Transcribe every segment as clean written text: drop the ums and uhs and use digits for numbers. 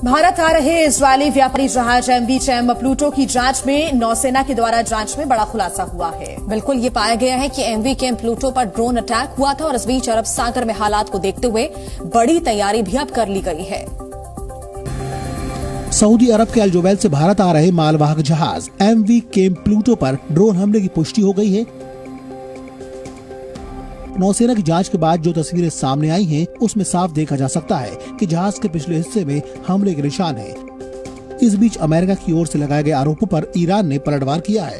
भारत आ रहे इजरायली व्यापारी जहाज एमवी चैम प्लूटो की जांच में नौसेना के द्वारा जांच में बड़ा खुलासा हुआ है। बिल्कुल, ये पाया गया है कि एमवी चैम प्लूटो पर ड्रोन अटैक हुआ था और इस बीच अरब सागर में हालात को देखते हुए बड़ी तैयारी भी अब कर ली गई है। सऊदी अरब के अल जुबैल से भारत आ रहे मालवाहक जहाज एमवी चैम प्लूटो पर ड्रोन हमले की पुष्टि हो गई है। नौसेना की जांच के बाद जो तस्वीरें सामने आई हैं, उसमें साफ देखा जा सकता है कि जहाज के पिछले हिस्से में हमले के निशान हैं। इस बीच अमेरिका की ओर से लगाए गए आरोपों पर ईरान ने पलटवार किया है।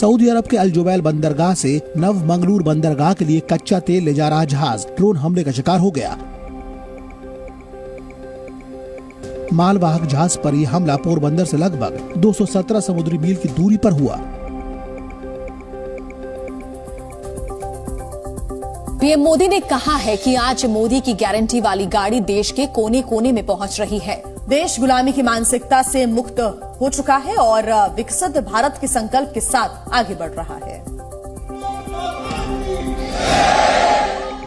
सऊदी अरब के अल जुबैल बंदरगाह से नव मंगलूर बंदरगाह के लिए कच्चा तेल ले जा रहा जहाज ड्रोन हमले का शिकार हो गया। मालवाहक जहाज पर यह हमला पोरबंदर से लगभग 217 समुद्री मील की दूरी पर हुआ। पीएम मोदी ने कहा है कि आज मोदी की गारंटी वाली गाड़ी देश के कोने कोने में पहुंच रही है। देश गुलामी की मानसिकता से मुक्त हो चुका है और विकसित भारत के संकल्प के साथ आगे बढ़ रहा है।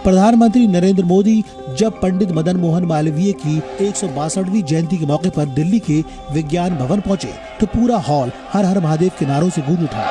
प्रधानमंत्री नरेंद्र मोदी जब पंडित मदन मोहन मालवीय की 162वीं जयंती के मौके पर दिल्ली के विज्ञान भवन पहुंचे तो पूरा हॉल हर हर महादेव के नारों से गूंज उठा।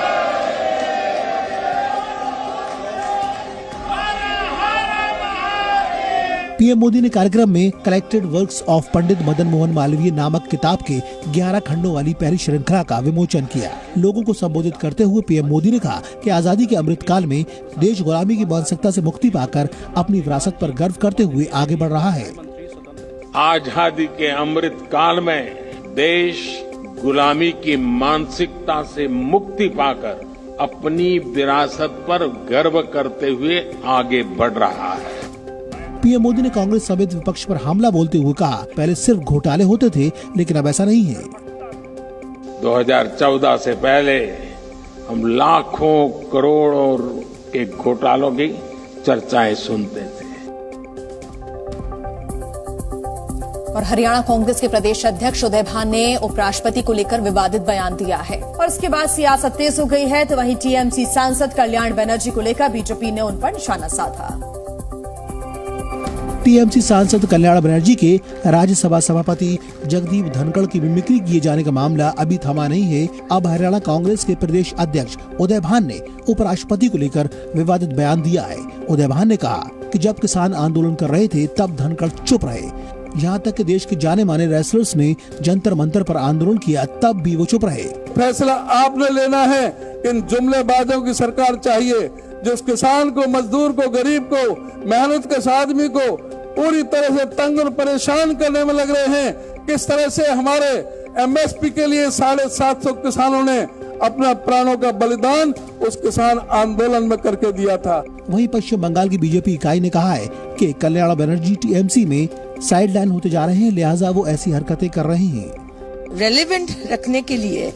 पीएम मोदी ने कार्यक्रम में collected works of Pandit Madan Mohan Malviya नामक किताब के 11 खंडों वाली पहली श्रृंखला का विमोचन किया। लोगों को संबोधित करते हुए पीएम मोदी ने कहा कि आजादी के अमृत काल में देश गुलामी की मानसिकता से मुक्ति पाकर अपनी विरासत पर गर्व करते हुए आगे बढ़ रहा है। आजादी के अमृत काल में देश गुलामी की मानसिकता से मुक्ति पाकर अपनी विरासत पर गर्व करते हुए आगे बढ़ रहा है। पीएम मोदी ने कांग्रेस समेत विपक्ष पर हमला बोलते हुए कहा, पहले सिर्फ घोटाले होते थे लेकिन अब ऐसा नहीं है। 2014 से पहले हम लाखों करोड़ों के घोटालों की चर्चाएं सुनते थे। और हरियाणा कांग्रेस के प्रदेश अध्यक्ष उदय भान ने उपराष्ट्रपति को लेकर विवादित बयान दिया है। और इसके बाद सियासत तेज हो गई है तो वहीं टीएमसी सांसद कल्याण बनर्जी को लेकर बीजेपी ने उन पर निशाना साधा। टीएमसी सांसद कल्याण बनर्जी के राज्यसभा सभापति जगदीप धनखड़ की मिमिक्री किए जाने का मामला अभी थमा नहीं है। अब हरियाणा कांग्रेस के प्रदेश अध्यक्ष उदय भान ने उपराष्ट्रपति को लेकर विवादित बयान दिया है। उदय भान ने कहा कि जब किसान आंदोलन कर रहे थे तब धनखड़ चुप रहे। यहाँ तक कि देश के जाने माने रेसलर्स ने जंतर मंतर पर आंदोलन किया तब भी वो चुप रहे। फैसला आपने लेना है। इन जुमलेबाजों की सरकार चाहिए जो उस किसान को, मजदूर को, गरीब को, मेहनत के आदमी को पूरी तरह से तंग और परेशान करने में लग रहे हैं। किस तरह से हमारे एमएसपी के लिए 750 किसानों ने अपना प्राणों का बलिदान उस किसान आंदोलन में करके दिया था। वहीं पश्चिम बंगाल की बीजेपी इकाई ने कहा है कि कल्याण बनर्जी टीएमसी में साइडलाइन होते जा रहे हैं, लिहाजा वो ऐसी हरकतें कर रहे हैं। रेलेवेंट रखने के लिए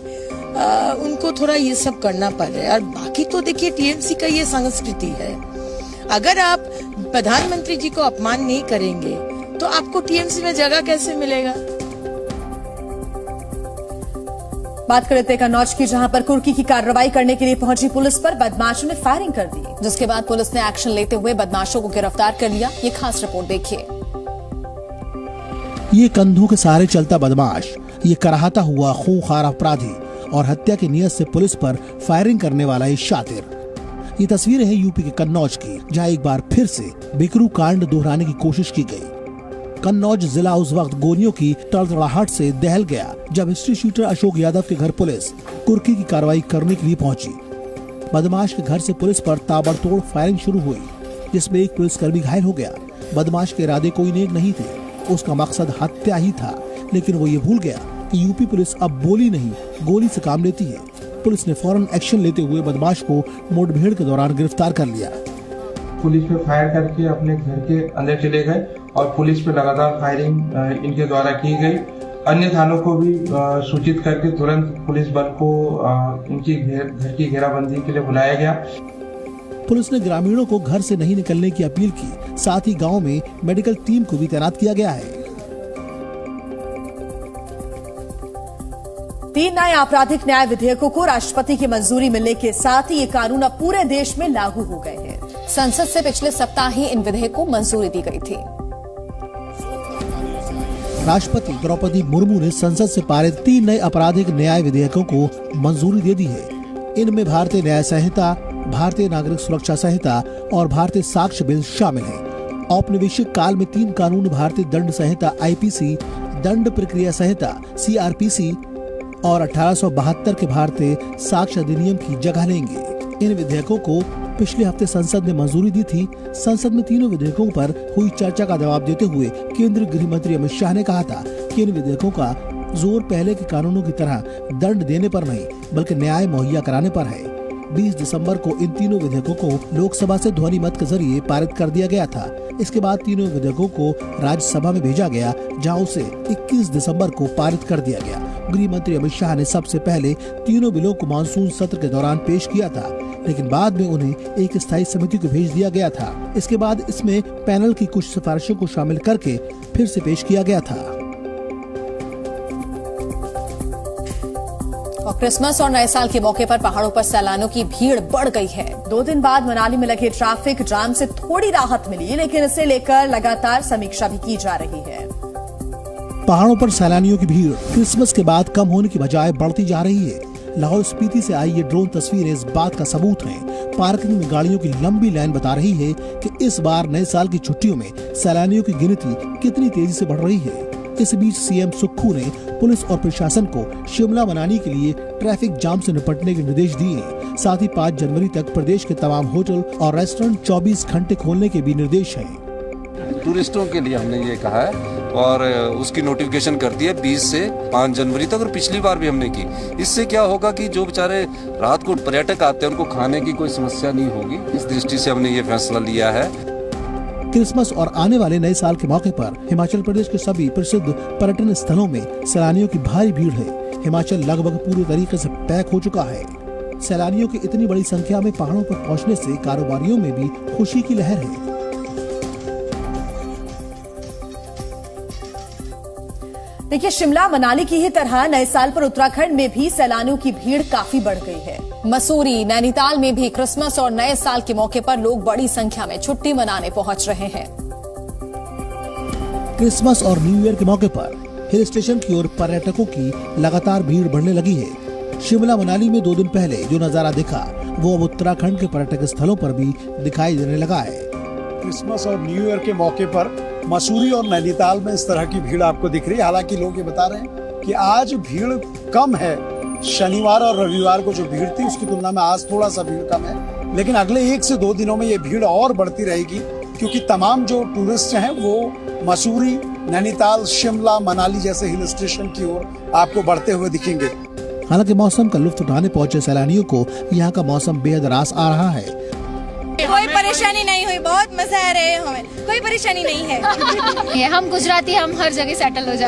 उनको थोड़ा ये सब करना पड़ रहा है। और बाकी तो देखिए टीएमसी का ये संस्कृति है, अगर आप प्रधानमंत्री जी को अपमान नहीं करेंगे तो आपको टीएमसी में जगह कैसे मिलेगा। बात करते हैं कन्नौज की, जहां पर कुर्की की कार्रवाई करने के लिए पहुंची पुलिस पर बदमाशों ने फायरिंग कर दी, जिसके बाद पुलिस ने एक्शन लेते हुए बदमाशों को गिरफ्तार कर लिया। ये खास रिपोर्ट देखिए। ये कंधों के सहारे चलता बदमाश, ये कराहता हुआ खूंखार अपराधी और हत्या की नीयत से पुलिस पर फायरिंग करने वाला ये शातिर। ये तस्वीरें हैं यूपी के कन्नौज की, जहां एक बार फिर से बिकरू कांड दोहराने की कोशिश की गई। कन्नौज जिला उस वक्त गोलियों की तड़तड़ाहट से दहल गया जब हिस्ट्री शीटर अशोक यादव के घर पुलिस कुर्की की कार्रवाई करने के लिए पहुंची। बदमाश के घर से पुलिस पर ताबड़तोड़ फायरिंग शुरू हुई, जिसमें एक पुलिसकर्मी घायल हो गया। बदमाश के इरादे कोई नेक नहीं थे, उसका मकसद हत्या ही था, लेकिन वो ये भूल गया कि यूपी पुलिस अब बोली नहीं गोली से काम लेती है। पुलिस ने फौरन एक्शन लेते हुए बदमाश को मुठभेड़ के दौरान गिरफ्तार कर लिया। पुलिस पे फायर करके अपने घर के अंदर चले गए और पुलिस पे लगातार फायरिंग इनके द्वारा की गई। अन्य थानों को भी सूचित करके तुरंत पुलिस बल को इनकी घर की घेराबंदी के लिए बुलाया गया। पुलिस ने ग्रामीणों को घर से नहीं निकलने की अपील की। साथ ही गांव में मेडिकल टीम को भी तैनात किया गया है। 3 नए आपराधिक न्याय विधेयकों को राष्ट्रपति की मंजूरी मिलने के साथ ही ये कानून अब पूरे देश में लागू हो गए हैं। संसद से पिछले सप्ताह ही इन विधेयकों को मंजूरी दी गई थी। राष्ट्रपति द्रौपदी मुर्मू ने संसद से पारित 3 नए आपराधिक न्याय विधेयकों को मंजूरी दे दी है। इनमें भारतीय न्याय संहिता, भारतीय नागरिक सुरक्षा संहिता और भारतीय साक्ष्य बिल शामिल है। औपनिवेशिक काल में 3 कानून भारतीय दंड संहिता IPC, दंड प्रक्रिया संहिता CRPC और 1872 के भारतीय साक्ष्य अधिनियम की जगह लेंगे। इन विधेयकों को पिछले हफ्ते संसद ने मंजूरी दी थी। संसद में तीनों विधेयकों पर हुई चर्चा का जवाब देते हुए केंद्रीय गृह मंत्री अमित शाह ने कहा था कि इन विधेयकों का जोर पहले के कानूनों की तरह दंड देने पर नहीं, बल्कि न्याय मुहैया कराने पर है। 20 दिसंबर को इन तीनों विधेयकों को लोकसभा से ध्वनि मत के जरिए पारित कर दिया गया था। इसके बाद तीनों विधेयकों को राज्यसभा में भेजा गया, जहां उसे 21 दिसंबर को पारित कर दिया गया। गृह मंत्री अमित शाह ने सबसे पहले तीनों बिलों को मानसून सत्र के दौरान पेश किया था, लेकिन बाद में उन्हें एक स्थायी समिति को भेज दिया गया था। इसके बाद इसमें पैनल की कुछ सिफारिशों को शामिल करके फिर से पेश किया गया था। और क्रिसमस और नए साल के मौके पर पहाड़ों पर सैलानियों की भीड़ बढ़ गई है। 2 दिन बाद मनाली में लगे ट्रैफिक जाम से थोड़ी राहत मिली, लेकिन इसे लेकर लगातार समीक्षा भी की जा रही है। पहाड़ों पर सैलानियों की भीड़ क्रिसमस के बाद कम होने की बजाय बढ़ती जा रही है। लाहौल स्पीति से आई ये ड्रोन तस्वीरें इस बात का सबूत हैं। पार्किंग में गाड़ियों की लंबी लाइन बता रही है कि इस बार नए साल की छुट्टियों में सैलानियों की गिनती कितनी तेजी से बढ़ रही है। इस बीच सीएम सुक्खू ने पुलिस और प्रशासन को शिमला मनाली के लिए ट्रैफिक जाम से निपटने के निर्देश दिए हैं। साथ ही 5 जनवरी तक प्रदेश के तमाम होटल और रेस्टोरेंट 24 घंटे खोलने के भी निर्देश हैं। टूरिस्टों के लिए हमने ये कहा है और उसकी नोटिफिकेशन कर दी है 20 से 5 जनवरी तक, और पिछली बार भी हमने की। इससे क्या होगा कि जो बेचारे रात को पर्यटक आते हैं उनको खाने की कोई समस्या नहीं होगी। इस दृष्टि से हमने ये फैसला लिया है। क्रिसमस और आने वाले नए साल के मौके पर हिमाचल प्रदेश के सभी प्रसिद्ध पर्यटन स्थलों में सैलानियों की भारी भीड़ है। हिमाचल लगभग पूरी तरीके से पैक हो चुका है। सैलानियों की इतनी बड़ी संख्या में पहाड़ों पर पहुंचने से कारोबारियों में भी खुशी की लहर है। देखिए, शिमला मनाली की ही तरह नए साल पर उत्तराखंड में भी सैलानियों की भीड़ काफी बढ़ गई है। मसूरी, नैनीताल में भी क्रिसमस और नए साल के मौके पर लोग बड़ी संख्या में छुट्टी मनाने पहुंच रहे हैं। क्रिसमस और न्यू ईयर के मौके पर हिल स्टेशन की ओर पर्यटकों की लगातार भीड़ बढ़ने लगी है। शिमला मनाली में 2 दिन पहले जो नजारा दिखा वो अब उत्तराखंड के पर्यटक स्थलों पर भी दिखाई देने लगा है। क्रिसमस और न्यू ईयर के मौके पर मसूरी और नैनीताल में इस तरह की भीड़ आपको दिख रही है। हालांकि लोग ये बता रहे हैं कि आज भीड़ कम है। शनिवार और रविवार को जो भीड़ थी उसकी तुलना में आज थोड़ा सा भीड़ कम है, लेकिन अगले 1 से 2 दिनों में ये भीड़ और बढ़ती रहेगी, क्योंकि तमाम जो टूरिस्ट हैं वो मसूरी, नैनीताल, शिमला, मनाली जैसे हिल स्टेशन की ओर आपको बढ़ते हुए दिखेंगे। हालांकि मौसम का लुत्फ उठाने पहुंचे सैलानियों को यहाँ का मौसम बेहद रास आ रहा है। कोई परेशानी नहीं हुई, बहुत मजा आ रहे हैं, हमें कोई परेशानी नहीं है। हम गुजराती, हम हर जगह सेटल हो जाते हैं।